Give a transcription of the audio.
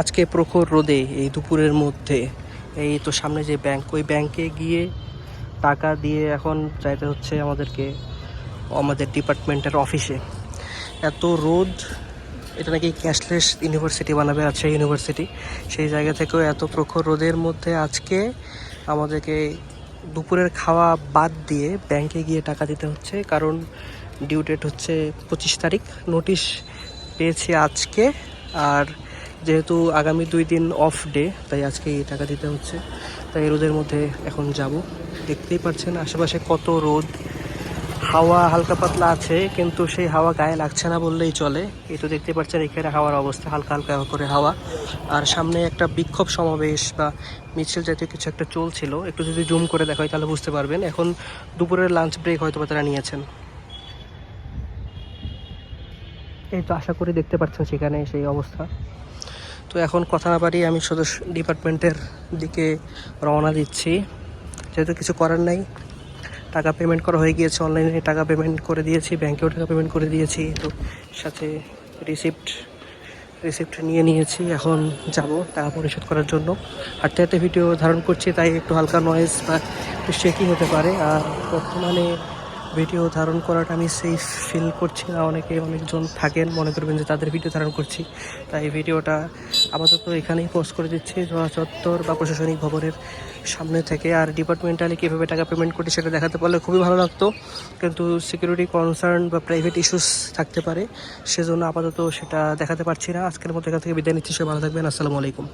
আজকে প্রখর রোদে এই দুপুরের মধ্যে এই তো সামনে যে ব্যাংক, ওই ব্যাংকে গিয়ে টাকা দিয়ে এখন যাইতে হচ্ছে আমাদেরকে আমাদের ডিপার্টমেন্টের অফিসে। এত রোদ, এটা নাকি ক্যাশলেস ইউনিভার্সিটি বানাবে রাজশাহী ইউনিভার্সিটি, সেই জায়গা থেকেও এত প্রখর রোদের মধ্যে আজকে আমাদেরকে দুপুরের খাওয়া বাদ দিয়ে ব্যাংকে গিয়ে টাকা দিতে হচ্ছে, কারণ ডিউ ডেট হচ্ছে 25 তারিখ। নোটিশ পেয়েছি আজকে, আর যেহেতু আগামী 2 দিন অফ ডে, তাই আজকে এই টাকা দিতে হচ্ছে। তাই রোদের মধ্যে এখন যাব। দেখতেই পাচ্ছেন আশেপাশে কত রোদ, হাওয়া হালকা পাতলা আছে, কিন্তু সেই হাওয়া গায়ে লাগছে না বললেই চলে। এই তো দেখতে পাচ্ছেন এখানে হাওয়ার অবস্থা, হালকা হালকা করে হাওয়া। আর সামনে একটা বিক্ষোভ সমাবেশ বা মিছিল জাতীয় কিছু একটা চলছিল, একটু যদি জুম করে দেখাই তাহলে বুঝতে পারবেন। এখন দুপুরের লাঞ্চ ব্রেক হয়তো বা তারা নিয়েছেন। এই তো আশা করি দেখতে পাচ্ছেন সেখানে সেই অবস্থা। তো এখন কথা না বাড়িয়ে আমি শুধু ডিপার্টমেন্টের দিকে রওনা দিচ্ছি, যেহেতু কিছু করার নাই। টাকা পেমেন্ট করা হয়ে গিয়েছে, অনলাইনে টাকা পেমেন্ট করে দিয়েছি, ব্যাংকেও টাকা পেমেন্ট করে দিয়েছি, তো সাথে রিসিপ্ট নিয়ে নিয়েছি। এখন যাব টাকা পরিশোধ করার জন্য। হাঁটতে হাঁটতে ভিডিও ধারণ করছি, তাই একটু হালকা নয়েজ বা একটু শেকিং হতে পারে। আর বর্তমানে ভিডিও ধারণ করাটা আমি সেফ ফিল করছি না। অনেকজন থাকেন, মনে করবেন যে তাদের ভিডিও ধারণ করছি, তাই ভিডিওটা আপাতত এখানেই পোস্ট করে দিচ্ছি জোড়া চত্বর বা প্রশাসনিক ভবনের সামনে থেকে। আর ডিপার্টমেন্টালি কীভাবে টাকা পেমেন্ট করছি সেটা দেখাতে পারলে খুবই ভালো লাগতো, কিন্তু সিকিউরিটি কনসার্ন বা প্রাইভেট ইস্যুস থাকতে পারে, সেজন্য আপাতত সেটা দেখাতে পারছি না। আজকের মতো এখান থেকে বিদায় নিচ্ছি। সবাই ভালো থাকবেন। আসসালামু আলাইকুম।